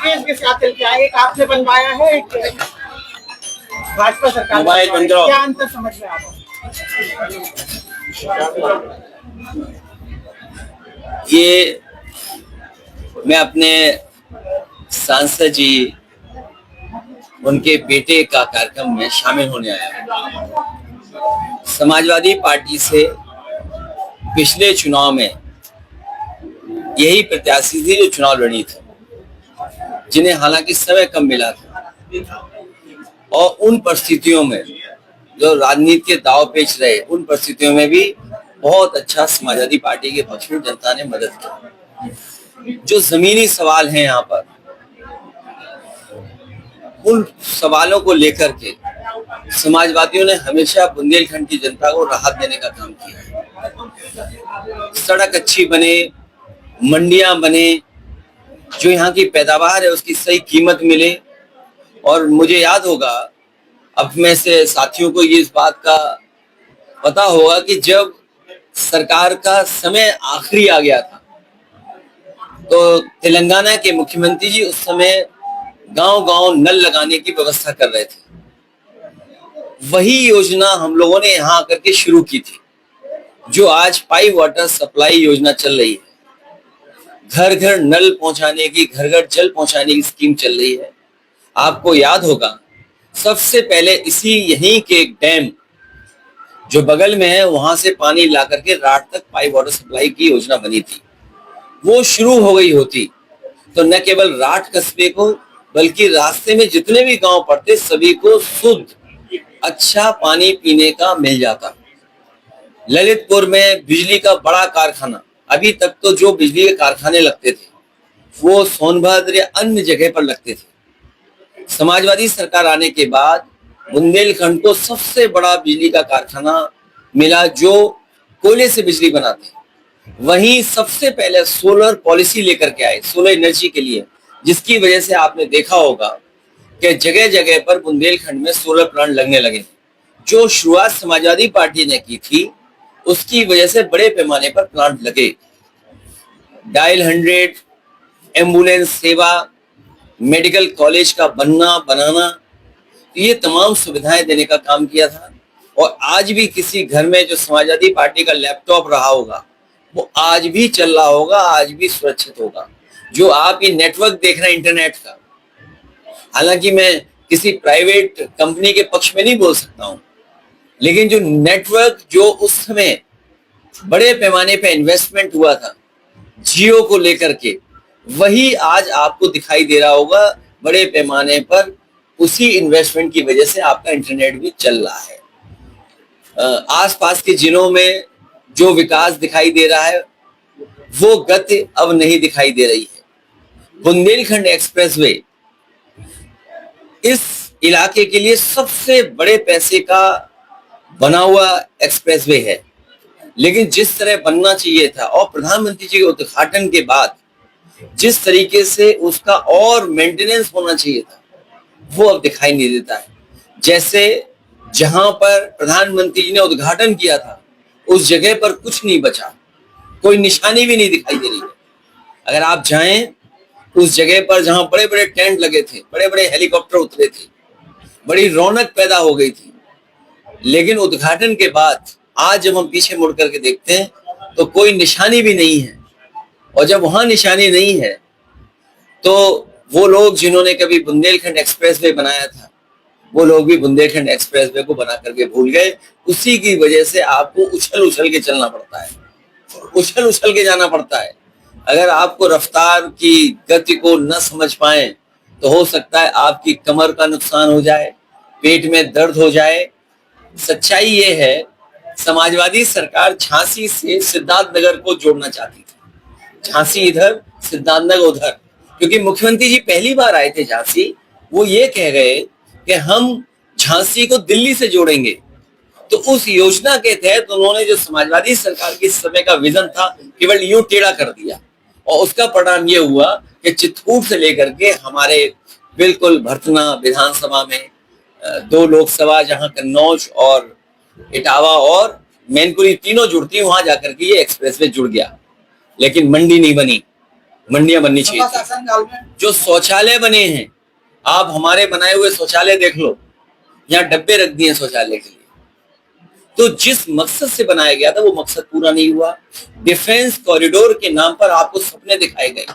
Case के साथ चल के आए, एक आपने बनवाया है, एक भाजपा सरकार मोबाइल बंद करो। क्या अंतर समझ रहे हैं आप? ये मैं अपने सांसद जी उनके बेटे का कार्यक्रम में शामिल होने आया। समाजवादी पार्टी से पिछले चुनाव में यही प्रत्याशी थी जो चुनाव लड़ी थी, जिन्हें हालांकि समय कम मिला था, और उन परिस्थितियों में जो राजनीति के दाव पेच रहे, उन परिस्थितियों में भी बहुत अच्छा समाजवादी पार्टी के पक्ष में जनता ने मदद की। जो जमीनी सवाल हैं यहाँ पर, उन सवालों को लेकर के समाजवादियों ने हमेशा बुंदेलखंड की जनता को राहत देने का काम किया। सड़क अच्छी बने, मंडियां बने, जो यहाँ की पैदावार है उसकी सही कीमत मिले। और मुझे याद होगा, अब में से साथियों को ये इस बात का पता होगा कि जब सरकार का समय आखिरी आ गया था, तो तेलंगाना के मुख्यमंत्री जी उस समय गांव-गांव नल लगाने की व्यवस्था कर रहे थे। वही योजना हम लोगों ने यहाँ आकर के शुरू की थी, जो आज पाइप वाटर सप्लाई योजना चल रही है। घर घर नल पहुंचाने की, घर घर जल पहुंचाने की स्कीम चल रही है। आपको याद होगा, सबसे पहले इसी यहीं के एक डैम जो बगल में है, वहां से पानी ला करके रात तक पाइप वाटर सप्लाई की योजना बनी थी। वो शुरू हो गई होती तो न केवल राठ कस्बे को, बल्कि रास्ते में जितने भी गांव पड़ते सभी को शुद्ध अच्छा पानी पीने का मिल जाता। ललितपुर में बिजली का बड़ा कारखाना, अभी तक तो जो बिजली के कारखाने लगते थे वो सोनभद्र या अन्य जगह पर लगते थे। समाजवादी सरकार आने के बाद बुंदेलखंड को सबसे बड़ा बिजली का कारखाना मिला, जो कोयले से बिजली बनाते। वहीं सबसे पहले सोलर पॉलिसी लेकर के आए, सोलर एनर्जी के लिए, जिसकी वजह से आपने देखा होगा कि जगह जगह पर बुंदेलखंड में सोलर प्लांट लगने लगे। जो शुरुआत समाजवादी पार्टी ने की थी, उसकी वजह से बड़े पैमाने पर प्लांट लगे। डायल 100, एम्बुलेंस सेवा, मेडिकल कॉलेज का बनाना, ये तमाम सुविधाएं देने का काम किया था। और आज भी किसी घर में जो समाजवादी पार्टी का लैपटॉप रहा होगा, वो आज भी चल रहा होगा, आज भी सुरक्षित होगा। जो आप ये नेटवर्क देख रहे हैं इंटरनेट का, हालांकि मैं किसी प्राइवेट कंपनी के पक्ष में नहीं बोल सकता हूं, लेकिन जो नेटवर्क जो उस समय बड़े पैमाने पे इन्वेस्टमेंट हुआ था जियो को लेकर के, वही आज आपको दिखाई दे रहा होगा बड़े पैमाने पर। उसी इन्वेस्टमेंट की वजह से आपका इंटरनेट भी चल रहा है। आसपास के जिलों में जो विकास दिखाई दे रहा है, वो गति अब नहीं दिखाई दे रही है। बुंदेलखंड एक्सप्रेसवे इस इलाके के लिए सबसे बड़े पैसे का बना हुआ एक्सप्रेसवे है, लेकिन जिस तरह बनना चाहिए था और प्रधानमंत्री जी के उद्घाटन के बाद जिस तरीके से उसका और मेंटेनेंस होना चाहिए था, वो अब दिखाई नहीं देता है। जैसे जहां पर प्रधानमंत्री जी ने उद्घाटन किया था, उस जगह पर कुछ नहीं बचा, कोई निशानी भी नहीं दिखाई दे रही है। अगर आप जाएं उस जगह पर जहां बड़े बड़े टेंट लगे थे, बड़े बड़े हेलीकॉप्टर उतरे थे, बड़ी रौनक पैदा हो गई थी, लेकिन उद्घाटन के बाद आज जब हम पीछे मुड़ करके देखते हैं तो कोई निशानी भी नहीं है। और जब वहां निशानी नहीं है तो वो लोग जिन्होंने कभी बुंदेलखंड एक्सप्रेसवे बनाया था, वो लोग भी बुंदेलखंड एक्सप्रेसवे को बना करके भूल गए। उसी की वजह से आपको उछल उछल के चलना पड़ता है, उछल उछल के जाना पड़ता है। अगर आपको रफ्तार की गति को न समझ पाए तो हो सकता है आपकी कमर का नुकसान हो जाए, पेट में दर्द हो जाए। सच्चाई ये है, समाजवादी सरकार झांसी से सिद्धार्थनगर को जोड़ना चाहती थी, झांसी इधर सिद्धार्थनगर उधर, क्योंकि मुख्यमंत्री जी पहली बार आए थे झांसी। वो ये कह गए कि हम झांसी को दिल्ली से जोड़ेंगे। तो उस योजना के तहत उन्होंने जो समाजवादी सरकार की समय का विजन था, केवल यूं टेढ़ा कर दिया, और उसका परिणाम ये हुआ कि चित्रकूट से लेकर के हमारे बिल्कुल भरतना विधानसभा में 2 लोकसभा, जहां कन्नौज और इटावा और मैनपुरी तीनों जुड़ती, वहां जाकर के ये एक्सप्रेसवे जुड़ गया, लेकिन मंडी नहीं बनी। मंडियां बननी चाहिए थी। शासन काल में जो शौचालय बने हैं, आप हमारे बनाए हुए शौचालय देख लो, यहाँ डब्बे रख दिए शौचालय के लिए। तो जिस मकसद से बनाया गया था वो मकसद पूरा नहीं हुआ। डिफेंस कॉरिडोर के नाम पर आपको सपने दिखाए गए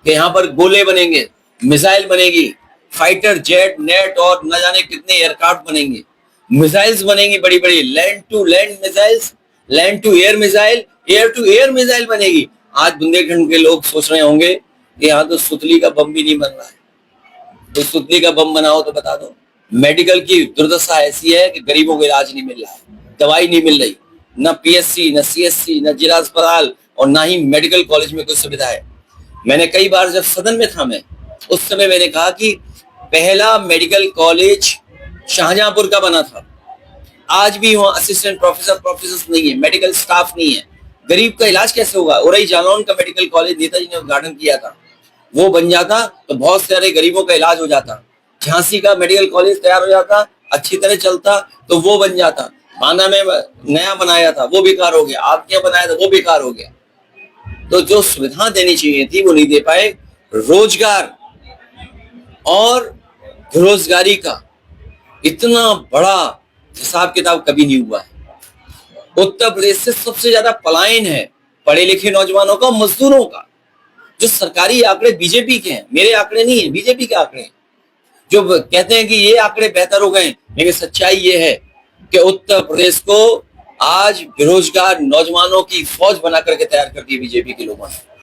कि यहाँ पर गोले बनेंगे, मिसाइल बनेगी, फाइटर जेट नेट और न जाने कितने एयरक्राफ्ट बनेंगे, मिसाइल्स बनेंगी बड़ी बड़ी, land to land missiles, land to air missile, air to air missile बनेगी। आज बुंदेलखंड के लोग सोच रहे होंगे कि यहाँ तो सुतली का बम भी नहीं बन रहा है, तो सुतली का बम बनाओ तो बता दो। मेडिकल की दुर्दशा ऐसी है कि गरीबों को इलाज नहीं मिल रहा है, दवाई नहीं मिल रही, न पीएससी, न सीएससी, न जिला अस्पताल और ना ही मेडिकल कॉलेज में कोई सुविधा है। मैंने कई बार जब सदन में था मैं, उस समय मैंने कहा कि पहला मेडिकल कॉलेज शाहजहांपुर का बना था, आज भी वहाँ असिस्टेंट प्रोफेसर नहीं है, मेडिकल स्टाफ नहीं है, गरीब का इलाज कैसे होगा। उरई जालौन का मेडिकल कॉलेज नेताजी ने उद्घाटन किया था, वो बन जाता तो बहुत सारे गरीबों का इलाज हो जाता। झांसी का मेडिकल कॉलेज तैयार हो जाता, अच्छी तरह चलता तो वो बन जाता। बांदा में नया बनाया था, वो बेकार हो गया। आपके यहाँ बनाया था, वो बेकार हो गया। तो जो सुविधा देनी चाहिए थी वो नहीं दे पाए। रोजगार और बेरोजगारी का इतना बड़ा हिसाब किताब कभी नहीं हुआ है। उत्तर प्रदेश से सबसे ज्यादा पलायन है पढ़े लिखे नौजवानों का, मजदूरों का। जो सरकारी आंकड़े बीजेपी के हैं, मेरे आंकड़े नहीं है, बीजेपी के आंकड़े हैं। जो कहते हैं कि ये आंकड़े बेहतर हो गए, लेकिन सच्चाई ये है कि उत्तर प्रदेश को आज बेरोजगार नौजवानों की फौज बना करके तैयार कर दी बीजेपी के लोगों ने।